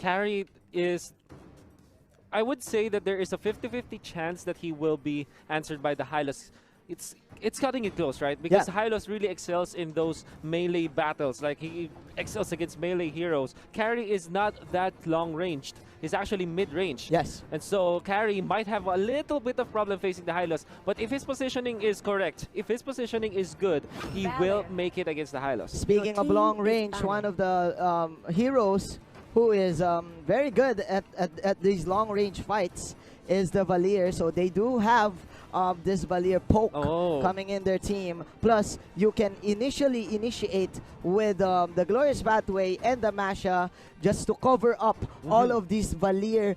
Carry is... I would say that there is a 50-50 chance that he will be answered by the Hylos. It's cutting it close, right? Because Hylos really excels in those melee battles. Like, he excels against melee heroes. Carry is not that long-ranged. He's actually mid-range. Yes. And so, Carry might have a little bit of problem facing the Hylos. But if his positioning is correct, if his positioning is good, he will make it against the Hylos. Speaking of long-range, one of the heroes who is very good at these long-range fights is the Valier. So they do have this Valier poke coming in their team. Plus, you can initiate with the Glorious Pathway and the Masha just to cover up all of these Valier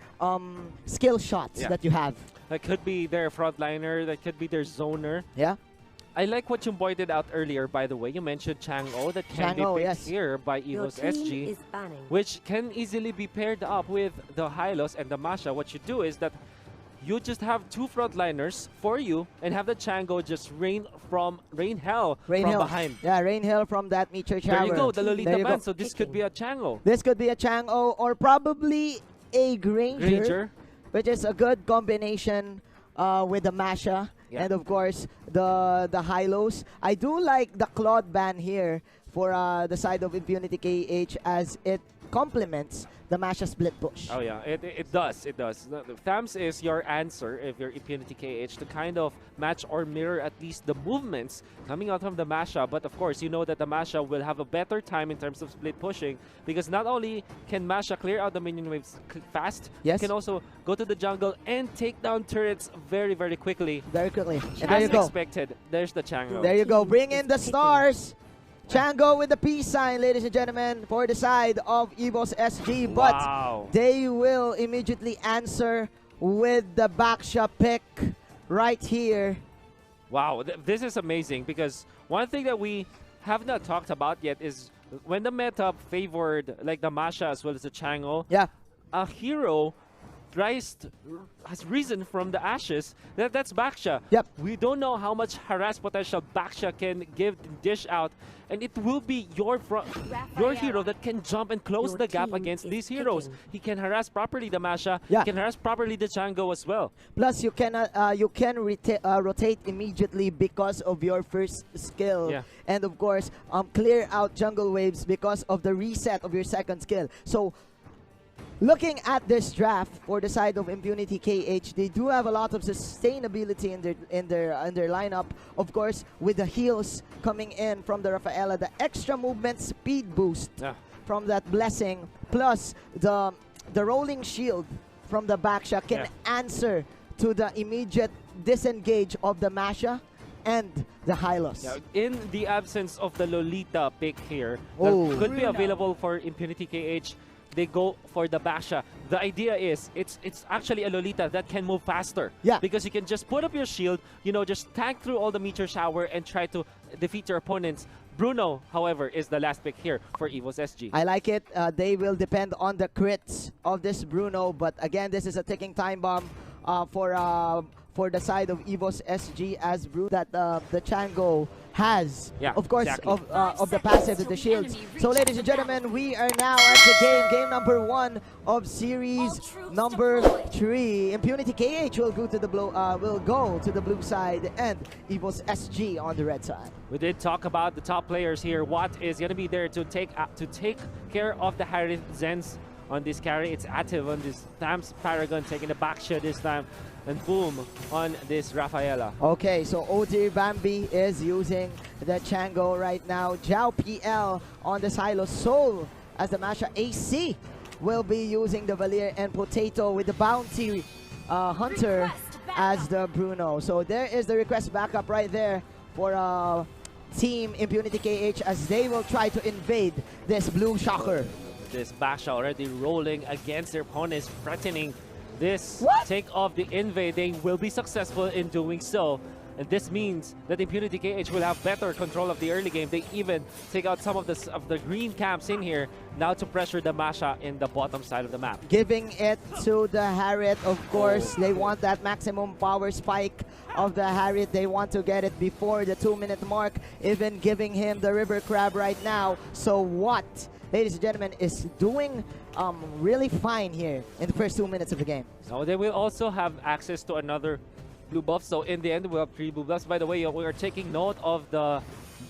skill shots that you have. That could be their frontliner, that could be their zoner. Yeah. I like what you pointed out earlier, by the way. You mentioned Chang'o that can be picked here by EVOS SG, which can easily be paired up with the Hylos and the Masha. What you do is that you just have two frontliners for you and have the Chang'o just rain hell from behind. Yeah, rain hell from that meteor shower. There you go, the Lolita man. So this could be a Chang'o. This could be a Chang'o or probably a Granger, which is a good combination with the Masha. And of course, the Hylos. I do like the Claude ban here for the side of Impunity KH as it complements the Masha split push. Oh yeah, it does. It does. Thams is your answer if you're Impunity KH to kind of match or mirror at least the movements coming out from the Masha. But of course, you know that the Masha will have a better time in terms of split pushing because not only can Masha clear out the minion waves fast, it can also go to the jungle and take down turrets very, very quickly. Very quickly. And there you go. As expected, there's the Chang'o. There you go. Bring in the stars. Chang'o with the peace sign, ladies and gentlemen, for the side of EVOS SG. But they will immediately answer with the Baksha pick right here. Wow, this is amazing because one thing that we have not talked about yet is when the meta favored like the Masha as well as the Chang'o, a hero has risen from the ashes. That's Baksha. We don't know how much harass potential Baksha can dish out, and it will be your hero that can jump and close the gap against these heroes. He can harass properly the Masha. He can harass properly the Chang'o as well. Plus, you can rotate immediately because of your first skill, and of course, clear out jungle waves because of the reset of your second skill. So, looking at this draft for the side of Impunity KH, they do have a lot of sustainability in their lineup. Of course, with the heals coming in from the Rafaela, the extra movement speed boost from that blessing, plus the rolling shield from the Baksha can answer to the immediate disengage of the Masha and the Hylos. In the absence of the Lolita pick here, that could be available for Impunity KH, they go for the Baksha. The idea is it's actually a Lolita that can move faster. Because you can just put up your shield, just tank through all the meteor shower and try to defeat your opponents. Bruno, however, is the last pick here for EVOS SG. I like it. They will depend on the crits of this Bruno, but again, this is a ticking time bomb for the side of EVOS SG as that the Chang'o has, of course, of the passive with the shields. So, ladies and gentlemen, we are now at the game number 1 of series number 3. Impunity KH will go to the blue side, and EVOS SG on the red side. We did talk about the top players here. What is going to be there to take care of the Harith Zens on this carry? It's Ativ on this Thams Paragon taking the Baksha this time. And boom on this Rafaela. Okay, so OD Bambi is using the Chang'o right now. Jiao PL on the Silo Soul as the Masha. AC will be using the Valier, and Potato with the Bounty Hunter as the Bruno. So there is the request backup right there for Team Impunity KH as they will try to invade this blue shocker. This Baksha already rolling against their opponents, threatening this take off the invade. They will be successful in doing so. And this means that Impunity KH will have better control of the early game. They even take out some of the green camps in here now to pressure the Masha in the bottom side of the map. Giving it to the Harith, of course. They want that maximum power spike of the Harith. They want to get it before the 2-minute mark, even giving him the River Crab right now. So what ladies and gentlemen, is doing really fine here in the first 2 minutes of the game. So they will also have access to another blue buff. So in the end, we'll have 3 blue buffs. By the way, we are taking note of the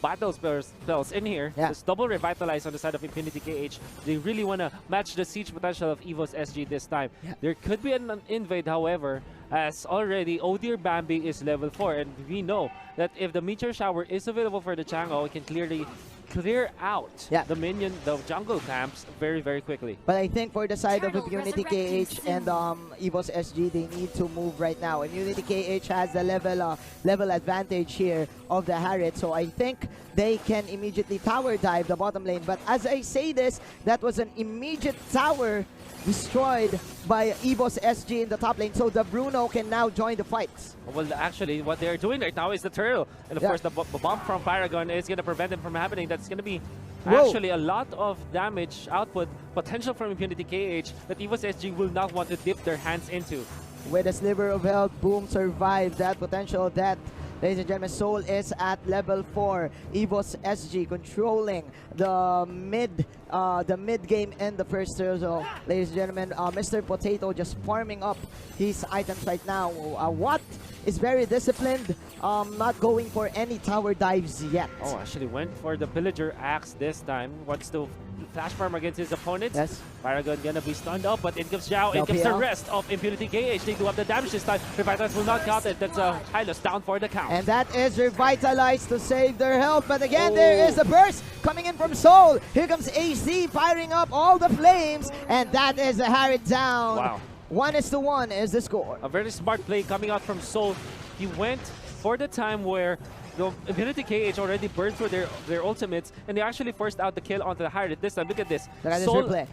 battle spells in here. Yeah. It's double revitalize on the side of Impunity KH. They really want to match the siege potential of EVOS SG this time. Yeah. There could be an invade, however, as already Odir Bambi is level 4, and we know that if the Meteor Shower is available for the Chango, it can clearly clear out the jungle camps very, very quickly. But I think for the side of Impunity KH and EVOS SG, they need to move right now. Impunity KH has the level advantage here of the Harriet, so I think they can immediately tower dive the bottom lane. But as I say this, that was an immediate tower destroyed by EVOS SG in the top lane, so the Bruno can now join the fights. Well, actually, what they're doing right now is the turtle, and of course the bomb from Paragon is going to prevent them from happening. That's going to be actually a lot of damage output potential from Impunity KH that EVOS SG will not want to dip their hands into. With a sliver of health, Boom survived that potential death. Ladies and gentlemen, Soul is at level 4. EVOS SG controlling the mid game in the first turtle. Ladies and gentlemen, Mr. Potato just farming up his items right now. What is very disciplined, not going for any tower dives yet. Oh, actually went for the Pillager Axe this time. Wants to flash farm against his opponents. Yes. Paragon gonna be stunned up, but in comes Zhao, in comes the rest of Impunity KH. They do have the damage this time. Revitalize will not count it. That's a Hylos down for the count. And that is Revitalized to save their health. But again, there is a burst coming in from Soul. Here comes AC firing up all the flames. And that is a Harriet down. Wow. 1-1 is the score. A very smart play coming out from Soul. He went for the time where the Impunity KH already burned through their ultimates, and they actually forced out the kill onto the Harriet this time. Look at this. Soul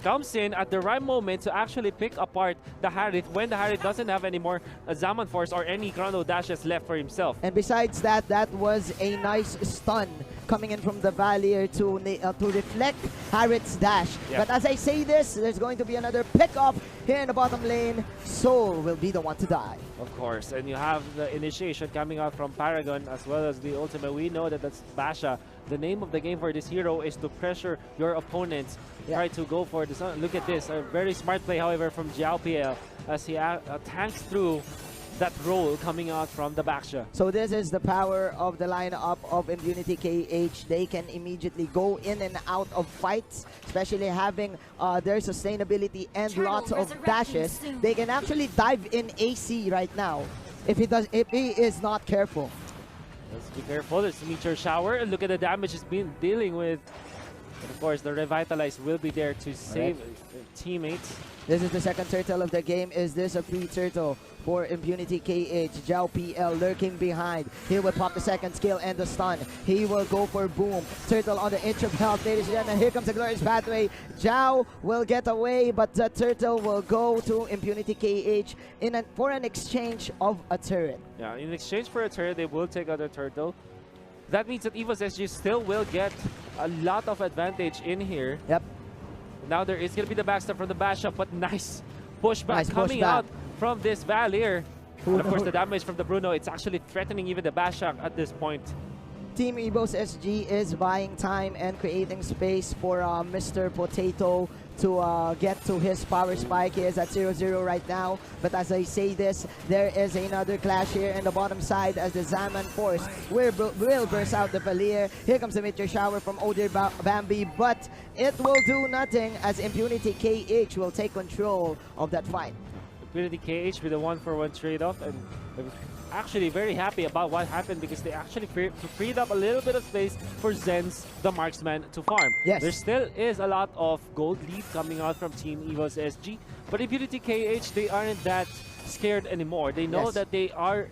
comes in at the right moment to actually pick apart the Harriet when the Harriet doesn't have any more Zaman Force or any Chrono Dashes left for himself. And besides that, that was a nice stun coming in from the Valier to reflect Harriet's dash. But as I say this, there's going to be another pick-up here in the bottom lane. Soul will be the one to die. Of course, and you have the initiation coming out from Paragon as well as the ultimate. We know that that's Basha. The name of the game for this hero is to pressure your opponents. Try to go for this. Look at this. A very smart play, however, from Jiao PL as he tanks through that roll coming out from the Basha. So this is the power of the lineup of Impunity KH. They can immediately go in and out of fights, especially having their sustainability and lots of dashes. They can actually dive in AC right now if he is not careful. Let's be careful. It's Meteor Shower, and look at the damage he's been dealing with. And of course, the Revitalize will be there to save teammates. This is the second turtle of the game. Is this a free turtle for Impunity KH? Jiao PL lurking behind. He will pop the second skill and the stun. He will go for Boom. Turtle on the inch of health, ladies and gentlemen. Here comes the glorious pathway. Jiao will get away, but the turtle will go to Impunity KH for an exchange of a turret. Yeah, in exchange for a turret, they will take out a turtle. That means that EVOS SG still will get a lot of advantage in here. Yep. Now there is going to be the backstab from the Basha, but nice pushback coming out from this Valier. And of course, the damage from the Bruno, it's actually threatening even the Basha at this point. Team EVOS SG is buying time and creating space for Mr. Potato to get to his power spike. He is at 0-0 right now. But as I say this, there is another clash here in the bottom side as the Zaman Force will burst out the Valier. Here comes the Meteor Shower from Odir Bambi, but it will do nothing as Impunity KH will take control of that fight. Impunity KH with a 1-for-1 trade-off, and actually very happy about what happened because they actually freed up a little bit of space for Zen's, the marksman, to farm. Yes. There still is a lot of gold lead coming out from Team EVOS SG, but Impunity KH, they aren't that scared anymore. They know that they are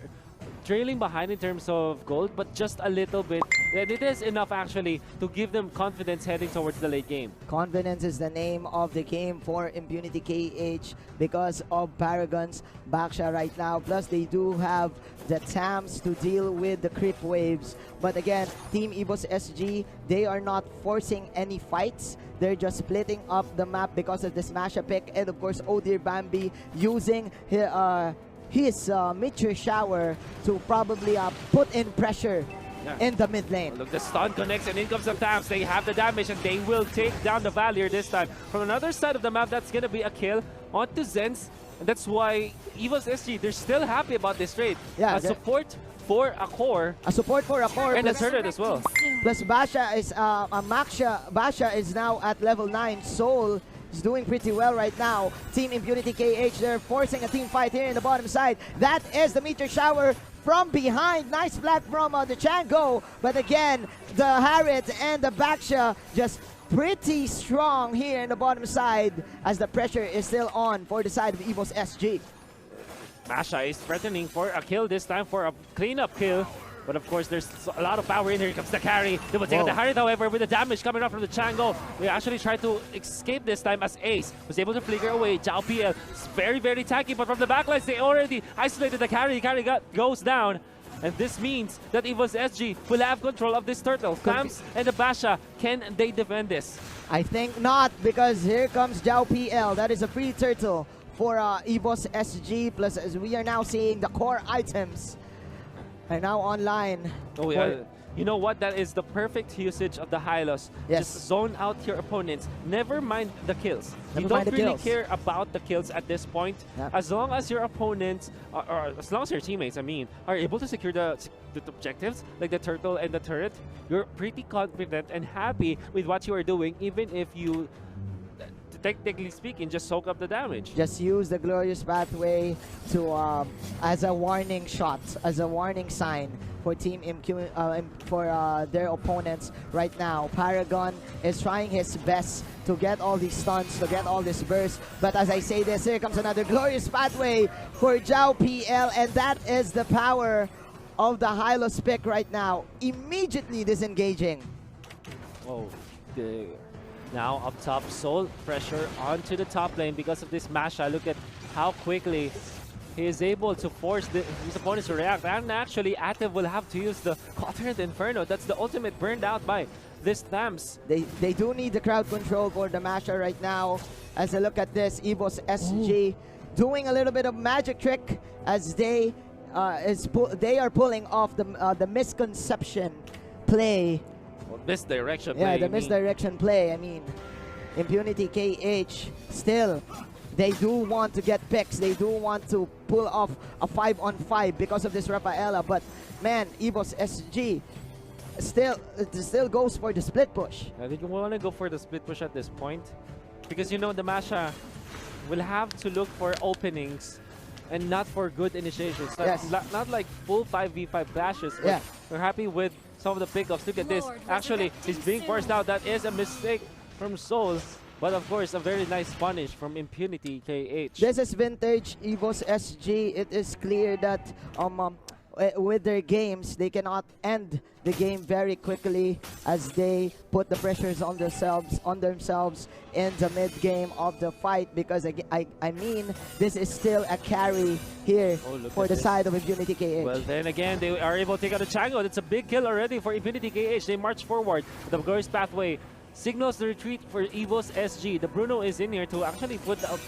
trailing behind in terms of gold, but just a little bit. And it is enough actually to give them confidence heading towards the late game. Confidence is the name of the game for Impunity KH because of Paragon's Baksha right now. Plus, they do have the TAMs to deal with the creep waves. But again, Team EVOS SG, they are not forcing any fights. They're just splitting up the map because of the Smasha pick. And of course, Odir Bambi using his Meteor Shower to probably put in pressure in the mid lane. Look, the stun connects and in comes the Tams. They have the damage and they will take down the Valier this time. From another side of the map, that's going to be a kill onto Zenz. And that's why EVOS SG, they're still happy about this trade. Yeah, support for a core. A support for a core. And a turret as well. Plus Basha is, Basha is now at level 9. Soul is doing pretty well right now. Team Impunity KH, they're forcing a team fight here in the bottom side. That is the meteor shower from behind. Nice flag from the Chango. But again, the Harriet and the Baksha just pretty strong here in the bottom side as the pressure is still on for the side of EVOS SG. Basha is threatening for a kill this time, for a cleanup kill. But of course, there's a lot of power in here. Here comes the carry. They will take out the Harriet, however, with the damage coming up from the Chango. They actually tried to escape this time as Ace was able to flicker away. Zhao PL is very, very tanky, but from the backlines, they already isolated the carry. The carry goes down. And this means that EVOS SG will have control of this turtle. Tams and the Basha, can they defend this? I think not, because here comes Zhao PL. That is a free turtle for EVOS SG. Plus, as we are now seeing the core items are now online. Oh yeah, you know what? That is the perfect usage of the Hylos. Yes. Just zone out your opponents. Never mind the kills. Never you don't mind the really kills. care about the kills at this point. Yep. As long as your opponents, or as long as your teammates, I mean, are able to secure the objectives, like the turtle and the turret, you're pretty confident and happy with what you are doing, even if you, technically speaking, just soak up the damage. Just use the glorious pathway to as a warning shot, as a warning sign for Team for their opponents right now. Paragon is trying his best to get all these stuns, to get all this burst. But as I say this, here comes another glorious pathway for Zhao PL, and that is the power of the Hylos pick right now. Immediately disengaging. Oh, now up top, Soul pressure onto the top lane because of this Masha. Look at how quickly he is able to force his opponents to react. And actually, Active will have to use the Quadrant Inferno. That's the ultimate burned out by this Tams. They do need the crowd control for the Masha right now. As I look at this, EVOS SG doing a little bit of magic trick as they are pulling off the misconception play. Misdirection play. Yeah, the you misdirection play. I mean, Impunity KH still, they do want to get picks. They do want to pull off a 5-on-5 because of this Rafaela. But man, EVOS SG still goes for the split push. I think we want to go for the split push at this point, because you know the Masha will have to look for openings and not for good initiations. Not like full 5v5 clashes. Yeah. We're happy with some of the pickups. Look at this. Actually, he's being forced out. That is a mistake from Soul. But of course, a very nice punish from Impunity KH. This is vintage EVOS SG. It is clear that with their games, they cannot end the game very quickly as they put the pressures on themselves in the mid game of the fight, because I mean, this is still a carry here for the side of Impunity KH. Well, then again, they are able to take out the Chango. That's a big kill already for Impunity KH. They march forward. The glorious pathway signals the retreat for EVOS SG. The Bruno is in here to actually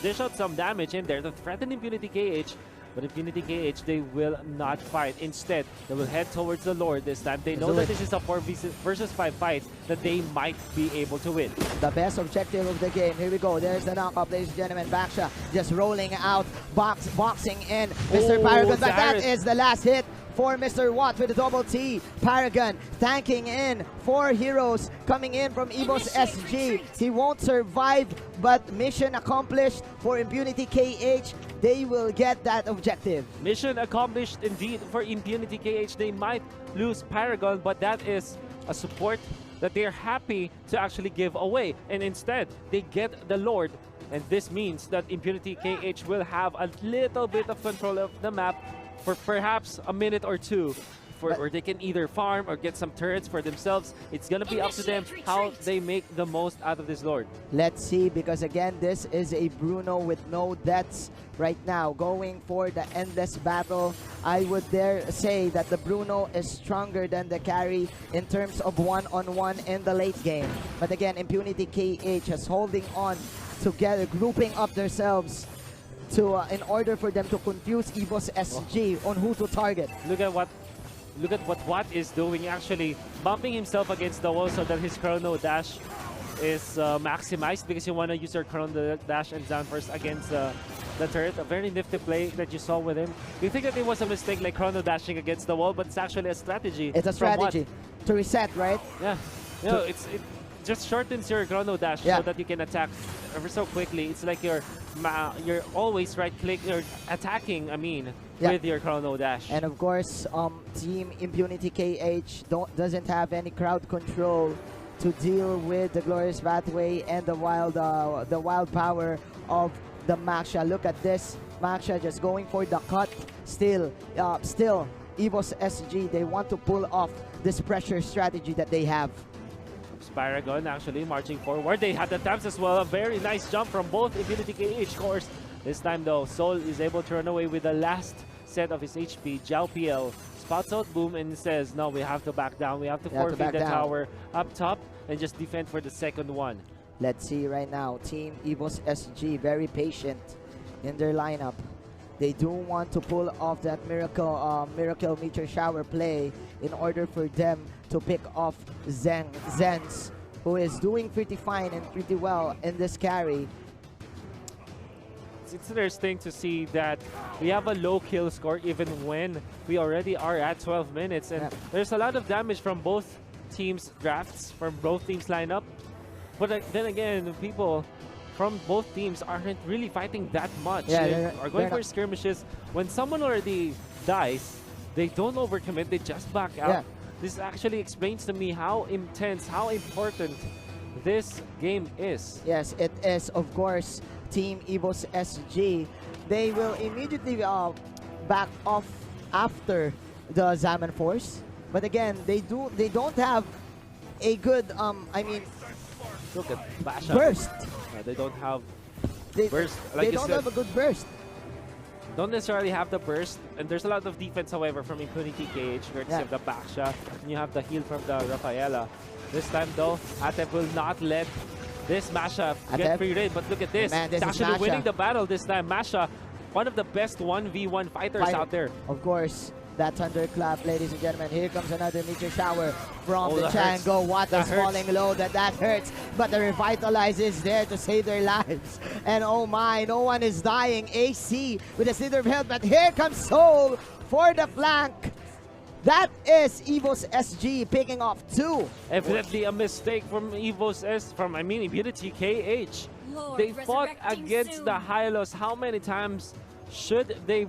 dish out some damage in there to threaten Impunity KH. But Impunity KH, they will not fight. Instead, they will head towards the Lord this time. They know that this is a 4 versus 5 fight that they might be able to win. The best objective of the game. Here we go. There's the knockup, ladies and gentlemen. Baksha just rolling out, boxing in Mr. Paragon. But that is the last hit for Mr. Watt with the double T. Paragon tanking in 4 heroes coming in from EVOS SG. He won't survive, but mission accomplished for Impunity KH. They will get that objective. Mission accomplished indeed for Impunity KH. They might lose Paragon, but that is a support that they're happy to actually give away. And instead, they get the Lord. And this means that Impunity KH will have a little bit of control of the map for perhaps a minute or two, where they can either farm or get some turrets for themselves. It's gonna be up to them how they make the most out of this Lord. Let's see, because again, this is a Bruno with no deaths right now, going for the endless battle. I would dare say that the Bruno is stronger than the carry in terms of one-on-one in the late game. But again, Impunity KH is holding on together, grouping up themselves to in order for them to confuse EVOS SG on who to target. Look at what look at what Watt is doing, actually bumping himself against the wall so that his Chrono Dash is maximized, because you want to use your Chrono Dash and Zan first against the turret. A very nifty play that you saw with him. You think that it was a mistake, like Chrono Dashing against the wall, but it's actually a strategy. It's a strategy to reset, right? Yeah. You know, it just shortens your Chrono Dash so that you can attack ever so quickly. It's like you're always right-click, you're attacking, with your Chrono Dash. And of course, Team Impunity KH doesn't have any crowd control to deal with the Glorious Pathway and the wild power of the Maxia. Look at this, Maxia just going for the cut. Still, EVOS SG, they want to pull off this pressure strategy that they have. Spyragon actually marching forward. They had the taps as well. A very nice jump from both Impunity KH cores. This time though, Soul is able to run away with the last set of his HP. Jiao PL spots out Boom and says, no, we have to back down. We have to forfeit the tower up top and just defend for the second one. Let's see right now. Team EVOS SG, very patient in their lineup. They do want to pull off that miracle Meteor Shower play in order for them to pick off Zenz, who is doing pretty fine and pretty well in this carry. It's interesting to see that we have a low kill score even when we already are at 12 minutes. And there's a lot of damage from both teams' drafts, from both teams' lineup. But then again, people from both teams aren't really fighting that much. They are going for skirmishes. When someone already dies, they don't overcommit, they just back out. This actually explains to me how intense, how important this game is. Yes, it is. Of course, Team EVOS SG, they will immediately back off after the Zaman Force. But again, they don't have a good look at Basha. Burst. They don't have burst. Like they don't have a good burst. Don't necessarily have the burst, and there's a lot of defense, however, from Impunity KH, where you have the Basha, and you have the heal from the Rafaela. This time, though, Atep will not let this Masha get free reign, but look at this. Man, this it's actually Masha winning the battle this time. Masha, one of the best 1v1 fighters out there. Of course. That thunderclap, ladies and gentlemen. Here comes another Meteor Shower from the Chango. What is falling low? That hurts. But the Revitalize is there to save their lives. And oh my, no one is dying. AC with a Slither of Health. But here comes Soul for the flank. That is EVOS SG picking off 2. Evidently a mistake from Impunity KH. They fought against the Hylos. How many times should they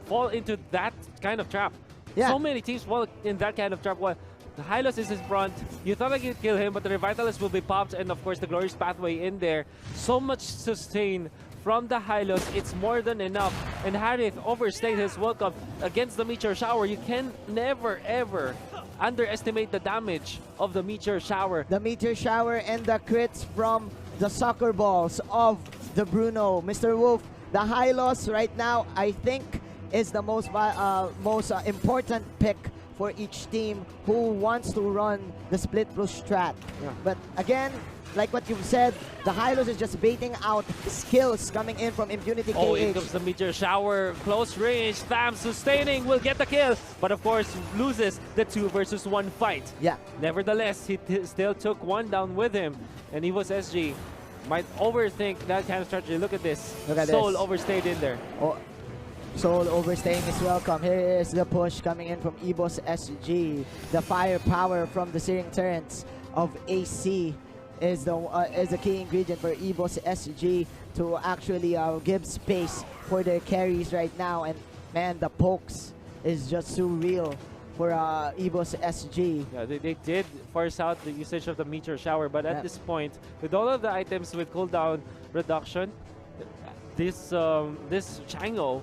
fall into that kind of trap? So many teams fall in that kind of trap. Well, the Hylos is in front. You thought I could kill him, but the Revitalists will be popped, and of course the Glorious Pathway in there. So much sustain from the Hylos. It's more than enough. And Harith overstayed his welcome against the Meteor Shower. You can never ever underestimate the damage of the Meteor Shower. The Meteor Shower and the crits from the soccer balls of the Bruno. Mr. Wolf, the Hylos right now, I think, is the most important pick for each team who wants to run the split push strat. But again, like what you've said, the Hylos is just baiting out skills coming in from Impunity KH. Oh, here comes the Meteor Shower, close range, Tham sustaining, will get the kill, but of course loses the 2 versus 1 fight. Nevertheless, he still took one down with him, and EVOS SG might overthink that kind of strategy. Look at this. Soul overstayed in there. Soul overstaying is welcome. Here is the push coming in from EVOS SG. The firepower from the Searing Turrets of AC is the key ingredient for EVOS SG to actually give space for their carries right now. And man, the pokes is just so real for EVOS SG. Yeah, they did force out the usage of the Meteor Shower, but at this point, with all of the items with cooldown reduction, this Chango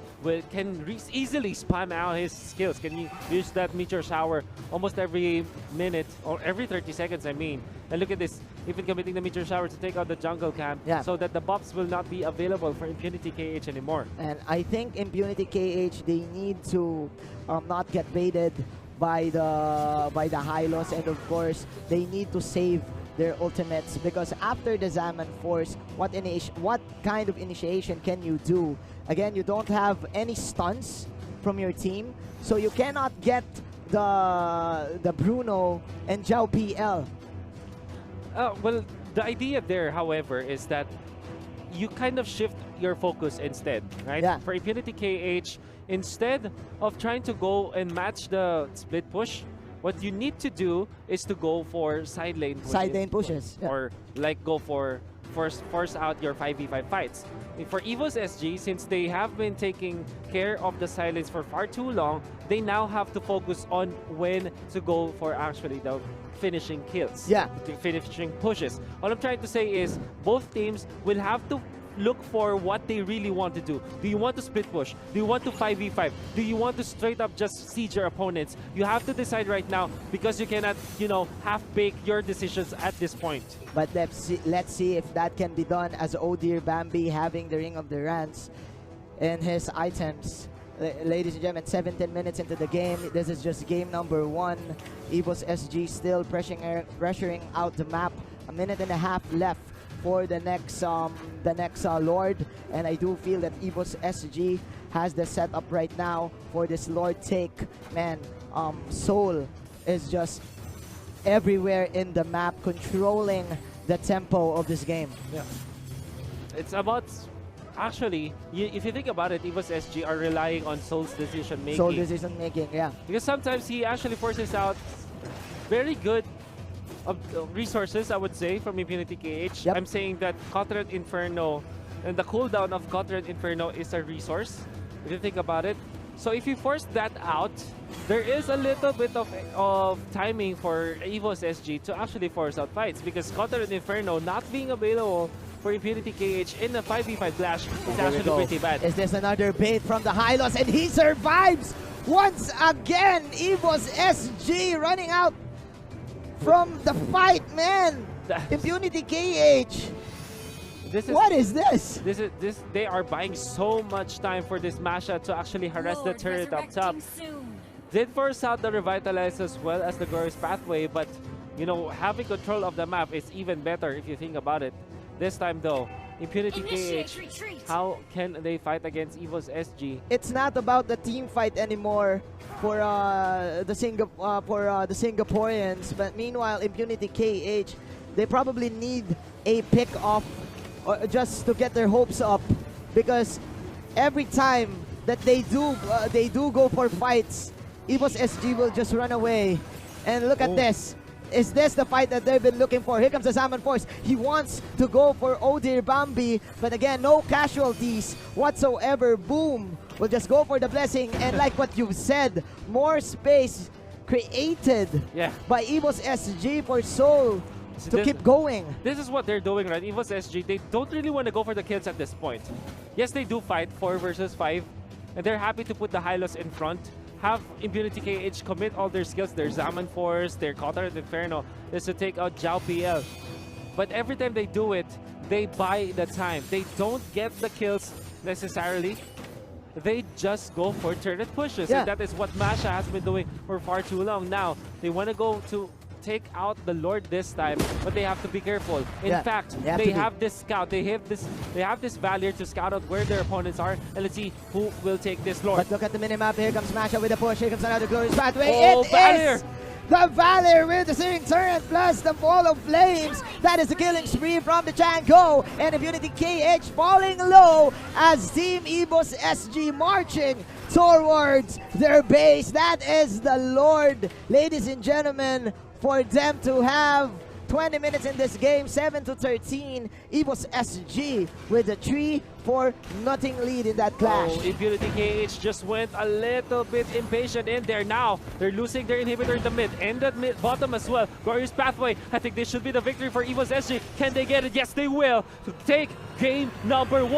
can easily spam out his skills. Can you use that Meteor Shower almost every minute or every 30 seconds, I mean. And look at this, even committing the Meteor Shower to take out the jungle camp so that the buffs will not be available for Impunity KH anymore. And I think Impunity KH, they need to not get baited by the Hylos, and of course they need to save their ultimates, because after the Zaman Force, what kind of initiation can you do? Again, you don't have any stuns from your team, so you cannot get the Bruno and Zhao PL. Well, the idea there, however, is that you kind of shift your focus instead, right? Yeah. For Impunity KH, instead of trying to go and match the split push, what you need to do is to go for side lane pushes. Yeah. Or like go for force out your 5v5 fights. For EVOS SG, since they have been taking care of the silence for far too long, they now have to focus on when to go for actually the finishing kills. Yeah. The finishing pushes. All I'm trying to say is both teams will have to look for what they really want to do. Do you want to split push? Do you want to 5v5? Do you want to straight up just siege your opponents? You have to decide right now because you cannot, you know, half-bake your decisions at this point. But let's see if that can be done as Odir Bambi having the Ring of the Rants in his items. Ladies and gentlemen, 17 minutes into the game. This is just game number 1. EVOS SG still pressuring out the map. A minute and a half left for the next Lord, and I do feel that EVOS SG has the setup right now for this Lord take. Man, Soul is just everywhere in the map, controlling the tempo of this game. Yeah, it's about actually, if you think about it, EVOS SG are relying on Soul's decision making. Soul decision making, yeah. Because sometimes he actually forces out very good resources, I would say, from Impunity KH. Yep. I'm saying that Cotred Inferno and the cooldown of Cotred Inferno is a resource, if you think about it. So if you force that out, there is a little bit of timing for EVOS SG to actually force out fights, because Cotred Inferno not being available for Impunity KH in the 5v5 clash is actually pretty bad. Is this another bait from the Hylos, and he survives once again? EVOS SG running out from the fight, man. Impunity KH. What is this? They are buying so much time for this Masha to actually harass the turret up top. Did force out the Revitalize as well as the Glorious Pathway, but you know, having control of the map is even better if you think about it. This time though, Impunity KH, how can they fight against EVOS SG? It's not about the team fight anymore for the Singaporeans, but meanwhile, Impunity KH, they probably need a pick off just to get their hopes up, because every time that they do go for fights, EVOS SG will just run away. And look at this. Is this the fight that they've been looking for? Here comes the Salmon Force. He wants to go for Odir Bambi, but again, no casualties whatsoever. Boom! We'll just go for the blessing, and like what you've said, more space created by EVOS SG for Soul to keep going. This is what they're doing, right? EVOS SG, they don't really want to go for the kills at this point. Yes, they do fight 4 versus 5, and they're happy to put the Hylos in front. Have Impunity KH commit all their skills, their Zaman Force, their Cotred Inferno, is to take out Zhao PL. But every time they do it, they buy the time. They don't get the kills necessarily. They just go for turret pushes. And that is what Masha has been doing for far too long. Now, they want to go to take out the Lord this time, but they have to be careful. In fact, they have this scout. They have this Valier to scout out where their opponents are, and let's see who will take this Lord. But look at the minimap. Here comes Masha with a push. Here comes another Glorious Pathway. Oh, Valier! Is the Valier with the Searing Turret plus the Ball of Flames. That is the killing spree from the Django, and Impunity KH falling low as Team EVOS SG marching towards their base. That is the Lord, ladies and gentlemen, for them to have 20 minutes in this game, 7-13. EVOS SG with a 3-4-0 lead in that clash. Oh, Impunity KH just went a little bit impatient in there. Now they're losing their inhibitor in the mid and the bottom as well. Glorious Pathway. I think this should be the victory for EVOS SG. Can they get it? Yes, they will. To take game number 1.